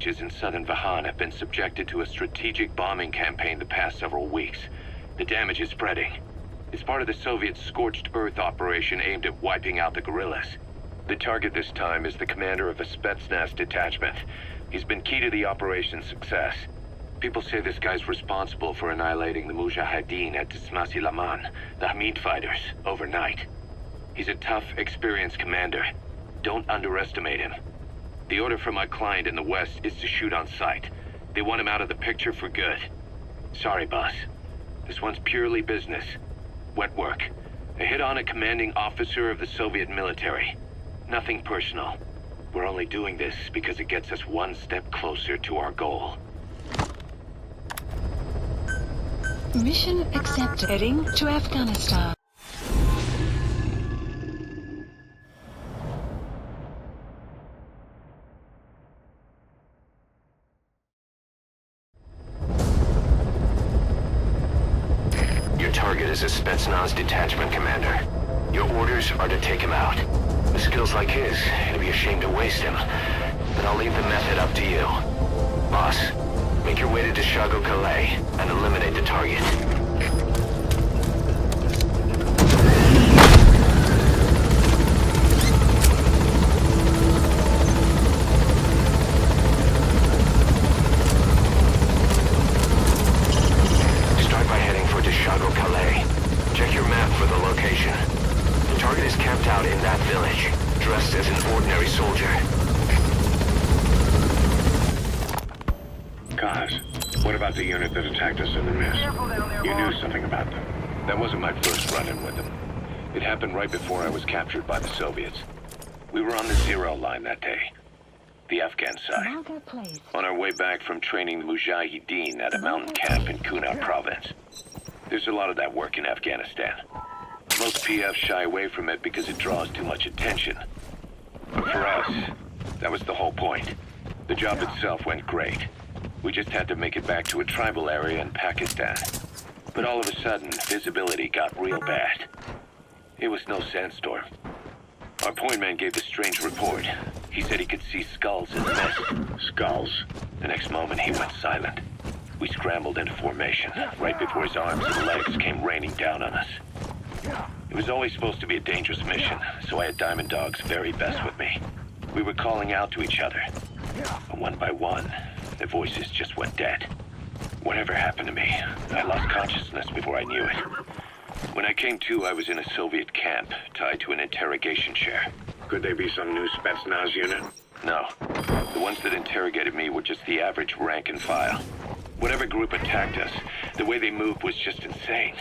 villages in southern Vahan have been subjected to a strategic bombing campaign the past several weeks. The damage is spreading. It's part of the Soviet Scorched Earth operation aimed at wiping out the guerrillas. The target this time is the commander of a Spetsnaz detachment. He's been key to the operation's success. People say this guy's responsible for annihilating the Mujahideen at Tismasi Laman, the Hamid fighters, overnight. He's a tough, experienced commander. Don't underestimate him. The order from my client in the west is to shoot on sight. They want him out of the picture for good. Sorry, boss. This one's purely business. Wet work. A hit on a commanding officer of the Soviet military. Nothing personal. We're only doing this because it gets us one step closer to our goal. Mission accepted. Heading to Afghanistan. Your target is a Spetsnaz detachment commander. Your orders are to take him out. With skills like his, it'd be a shame to waste him. But I'll leave the method up to you. Boss, make your way to Dishago Calais and eliminate the target. Start by heading for Dishago Calais. Check your map for the location. The target is camped out in that village, dressed as an ordinary soldier. Kaz, what about the unit that attacked us in the mist? You knew something about them. That wasn't my first run-in with them. It happened right before I was captured by the Soviets. We were on the zero line that day. The Afghan side. On our way back from training the Mujahideen at a mountain camp in Kunar province. There's a lot of that work in Afghanistan. Most PFs shy away from it because it draws too much attention. But for us, that was the whole point. The job itself went great. We just had to make it back to a tribal area in Pakistan. But all of a sudden, visibility got real bad. It was no sandstorm. Our point man gave this strange report. He said he could see skulls in the mist. Skulls? The next moment, he went silent. We scrambled into formation, right before his arms and legs came raining down on us. It was always supposed to be a dangerous mission, so I had Diamond Dog's very best with me. We were calling out to each other. But one by one, the voices just went dead. Whatever happened to me, I lost consciousness before I knew it. When I came to, I was in a Soviet camp, tied to an interrogation chair. Could they be some new Spetsnaz unit? No. The ones that interrogated me were just the average rank and file. Whatever group attacked us, the way they moved was just insane.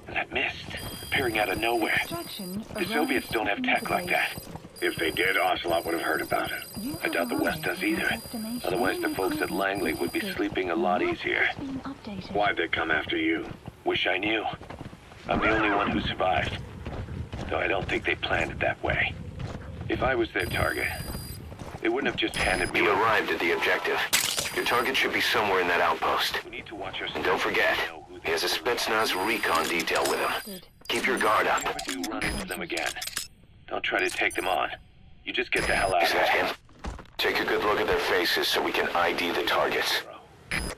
And that mist, appearing out of nowhere. The Soviets don't have tech like that. If they did, Ocelot would have heard about it. I doubt the West does either. Otherwise, the folks at Langley would be sleeping a lot easier. Why'd they come after you? Wish I knew. I'm the only one who survived. Though I don't think they planned it that way. If I was their target, they wouldn't have just handed me... You arrived at the objective. Your target should be somewhere in that outpost. We need to watch our... And don't forget, he has a Spetsnaz recon detail with him. Keep your guard up. Never do run into them again. Don't try to take them on. You just get the hell out of there. Is that him? Take a good look at their faces so we can ID the targets.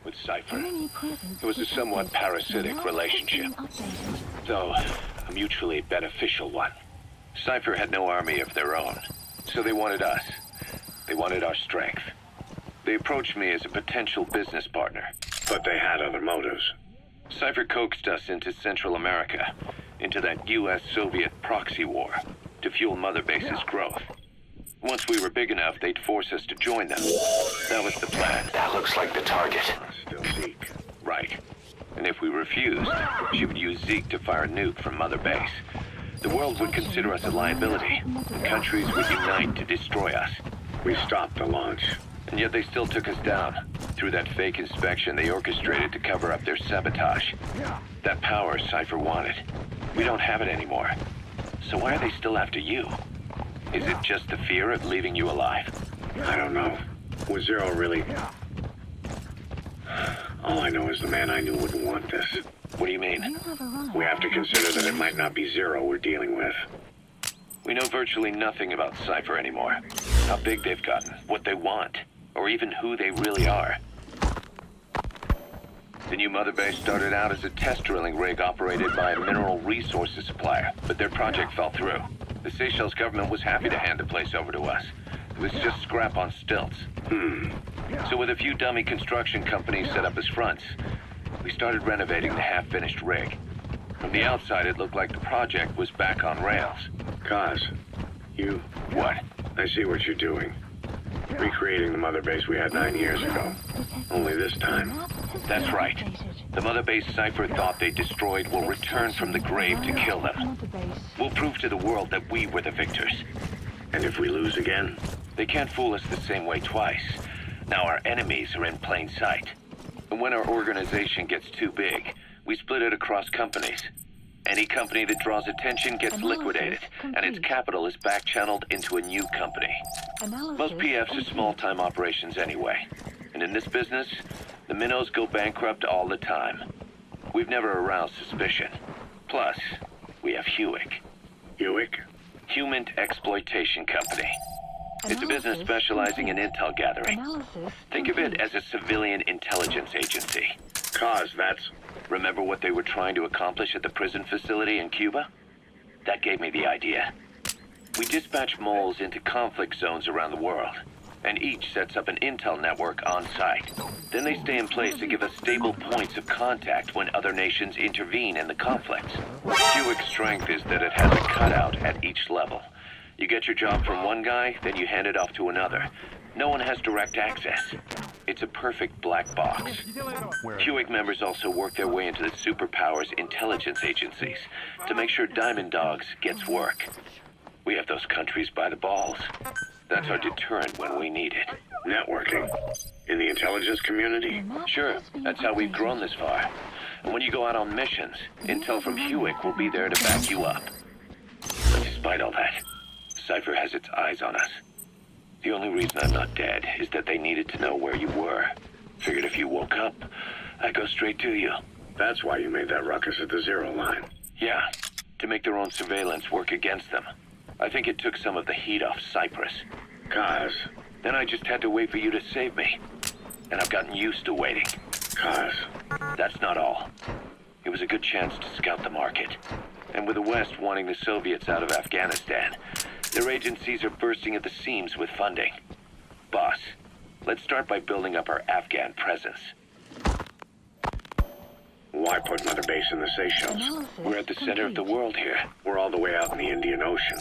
With Cypher, it was a somewhat parasitic relationship, though a mutually beneficial one. Cypher had no army of their own, so they wanted us. They wanted our strength. They approached me as a potential business partner. But they had other motives. Cypher coaxed us into Central America, into that US-Soviet proxy war, to fuel Mother Base's growth. Once we were big enough, they'd force us to join them. That was the plan. That looks like the target. Still Zeke. Right. And if we refused, she would use Zeke to fire a nuke from Mother Base. The world would consider us a liability, and countries would unite to destroy us. We stopped the launch. And yet they still took us down. Through that fake inspection they orchestrated to cover up their sabotage. That power Cypher wanted. We don't have it anymore. So why are they still after you? Is it just the fear of leaving you alive? I don't know. Was Zero really... All I know is the man I knew wouldn't want this. What do you mean? We have to consider that it might not be Zero we're dealing with. We know virtually nothing about Cypher anymore. How big they've gotten, what they want. or even who they really are. The new mother base started out as a test drilling rig operated by a mineral resources supplier, but their project fell through. The Seychelles government was happy to hand the place over to us. It was just scrap on stilts. So with a few dummy construction companies set up as fronts, we started renovating the half-finished rig. From the outside, it looked like the project was back on rails. Kaz, you... What? I see what you're doing. Recreating the mother base we had 9 years ago. Only this time. That's right. The mother base Cypher thought they destroyed will return from the grave to kill them. We'll prove to the world that we were the victors. And if we lose again? They can't fool us the same way twice. Now our enemies are in plain sight. And when our organization gets too big, we split it across companies. Any company that draws attention gets liquidated, and its capital is back-channeled into a new company. Most PFs are small-time operations anyway. And in this business, the minnows go bankrupt all the time. We've never aroused suspicion. Plus, we have Hewick. Hewick? Human Exploitation Company. It's a business specializing in intel gathering. Think of it as a civilian intelligence agency. Kaz, that's... Remember what they were trying to accomplish at the prison facility in Cuba? That gave me the idea. We dispatch moles into conflict zones around the world, and each sets up an intel network on site. Then they stay in place to give us stable points of contact when other nations intervene in the conflicts. Hewick's strength is that it has a cutout at each level. You get your job from one guy, then you hand it off to another. No one has direct access. It's a perfect black box. Hewick members also work their way into the superpowers intelligence agencies to make sure Diamond Dogs gets work. We have those countries by the balls. That's our deterrent when we need it. Networking. In the intelligence community? Sure, that's how we've grown this far. And when you go out on missions, intel from Hewick will be there to back you up. But despite all that, Cypher has its eyes on us. The only reason I'm not dead is that they needed to know where you were. Figured if you woke up, I'd go straight to you. That's why you made that ruckus at the zero line. Yeah, to make their own surveillance work against them. I think it took some of the heat off Cyprus. Kaz. Then I just had to wait for you to save me. And I've gotten used to waiting. Kaz. That's not all. It was a good chance to scout the market. And with the West wanting the Soviets out of Afghanistan, their agencies are bursting at the seams with funding. Boss, let's start by building up our Afghan presence. Why put Mother Base in the Seychelles? We're at the center of the world here. We're all the way out in the Indian Ocean.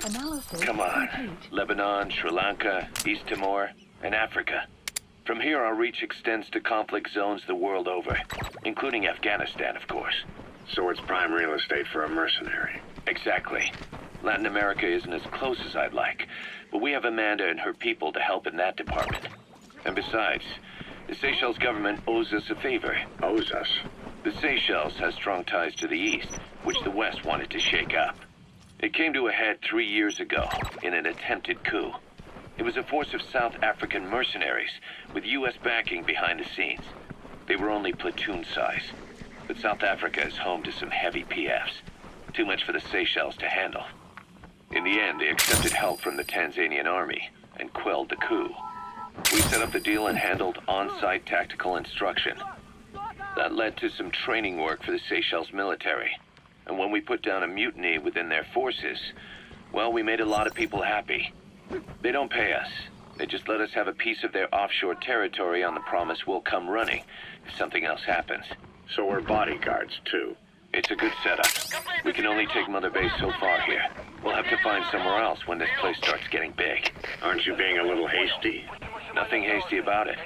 Come on. Lebanon, Sri Lanka, East Timor, and Africa. From here, our reach extends to conflict zones the world over, including Afghanistan, of course. So it's prime real estate for a mercenary. Exactly. Latin America isn't as close as I'd like, but we have Amanda and her people to help in that department. And besides, the Seychelles government owes us a favor. Owes us? The Seychelles has strong ties to the east, which the West wanted to shake up. It came to a head 3 years ago in an attempted coup. It was a force of South African mercenaries with U.S. backing behind the scenes. They were only platoon size, but South Africa is home to some heavy PFs. Too much for the Seychelles to handle. In the end, they accepted help from the Tanzanian army and quelled the coup. We set up the deal and handled on-site tactical instruction. That led to some training work for the Seychelles military. And when we put down a mutiny within their forces, well, we made a lot of people happy. They don't pay us. They just let us have a piece of their offshore territory on the promise we'll come running if something else happens. So we're bodyguards, too. It's a good setup. We can only take Mother Base so far here. We'll have to find somewhere else when this place starts getting big. Aren't you being a little hasty? Nothing hasty about it.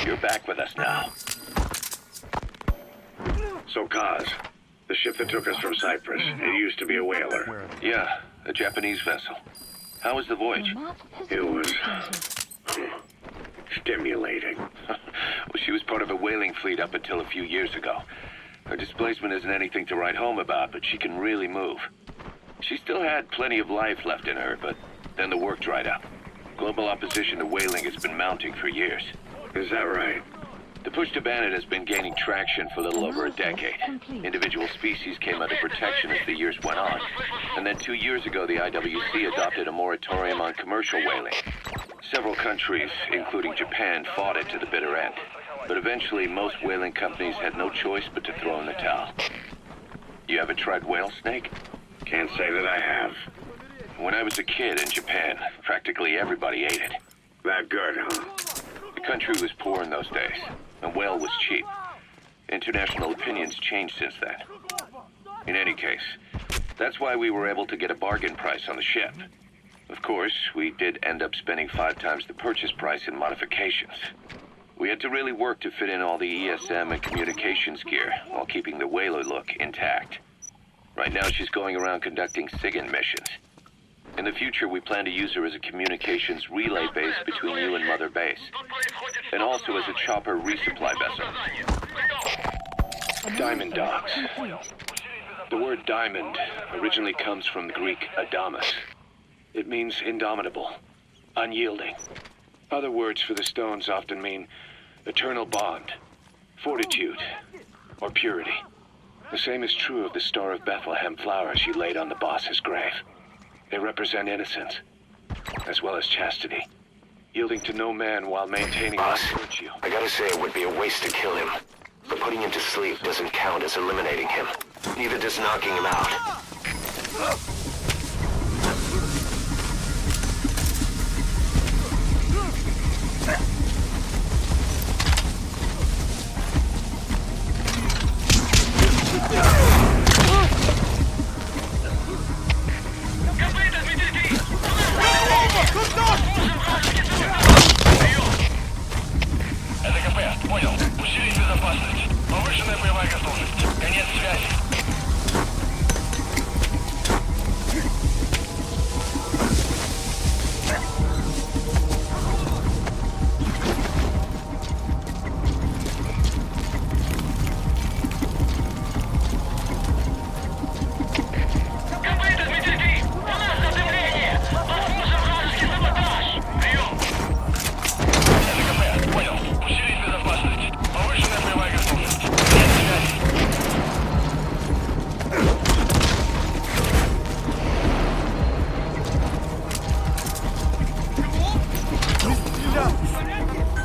You're back with us now. So, Kaz, the ship that took us from Cyprus, it used to be a whaler. Yeah, a Japanese vessel. How was the voyage? It was... stimulating. Well, she was part of a whaling fleet up until a few years ago. Her displacement isn't anything to write home about, but she can really move. She still had plenty of life left in her, but then the work dried up. Global opposition to whaling has been mounting for years. Is that right? The push to ban it has been gaining traction for a little over a decade. Individual species came under protection as the years went on. And then 2 years ago, the IWC adopted a moratorium on commercial whaling. Several countries, including Japan, fought it to the bitter end. But eventually, most whaling companies had no choice but to throw in the towel. You ever tried whale snake? Can't say that I have. When I was a kid in Japan, practically everybody ate it. That good, huh? The country was poor in those days, and whale was cheap. International opinions changed since then. In any case, that's why we were able to get a bargain price on the ship. Of course, we did end up spending 5 times the purchase price in modifications. We had to really work to fit in all the ESM and communications gear while keeping the whaler look intact. Right now, she's going around conducting SIGINT missions. In the future, we plan to use her as a communications relay base between you and Mother Base, and also as a chopper resupply vessel. Diamond docks. The word diamond originally comes from the Greek adamas. It means indomitable, unyielding. Other words for the stones often mean eternal bond, fortitude, or purity. The same is true of the Star of Bethlehem flowers she laid on the boss's grave. They represent innocence, as well as chastity, yielding to no man while maintaining Boss, virtue. I gotta say it would be a waste to kill him. But putting him to sleep doesn't count as eliminating him. Neither does knocking him out. Понял. Усилить безопасность. Повышенная боевая готовность. Конец связи.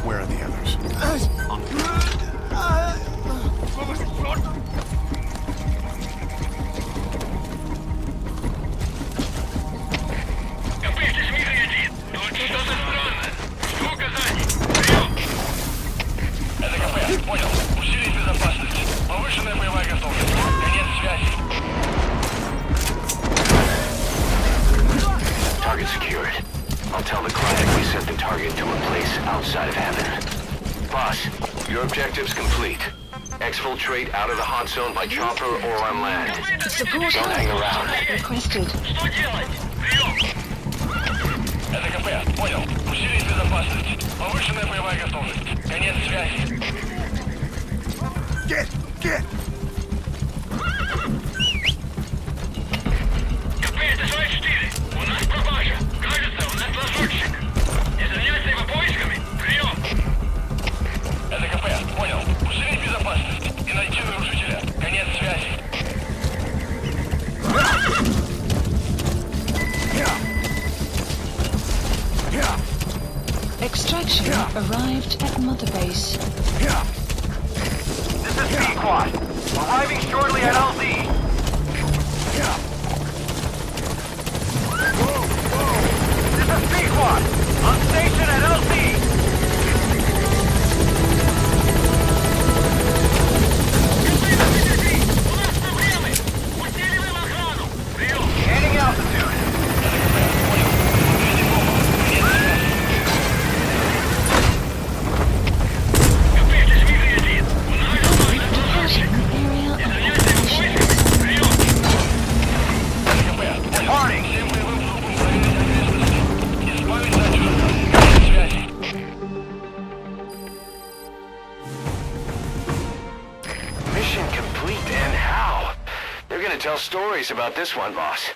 Where are the others? Готовьтесь, Миха-1. Тут что-то странное. Жду указаний. Прием. Это КП. Понял. Усилить безопасность. Повышенная боевая готовность. Конец связи. Target secured. I'll tell the client we sent the target to a place outside of heaven. Boss, your objective's complete. Exfiltrate out of the hot zone by chopper or on land. Support Don't hang around. requested. Что делать? Прием. Это КП. Понял. Усилить безопасность. Повышенная боевая готовность. Конец связи. Get! КП, это 24. У нас пропажа. Кажется, у нас лазутчик. Не заняться его поисками. Прием. Это КП. Понял. Усилить безопасность. И найти нарушителя. Конец связи. Extraction arrived at Mother Base. This is B-Quad. Arriving shortly at LZ. This is B-Quad. On station at LZ. Gaining altitude. Departing area of operation. Departing. Mission complete, and how? They're gonna tell stories about this one, boss.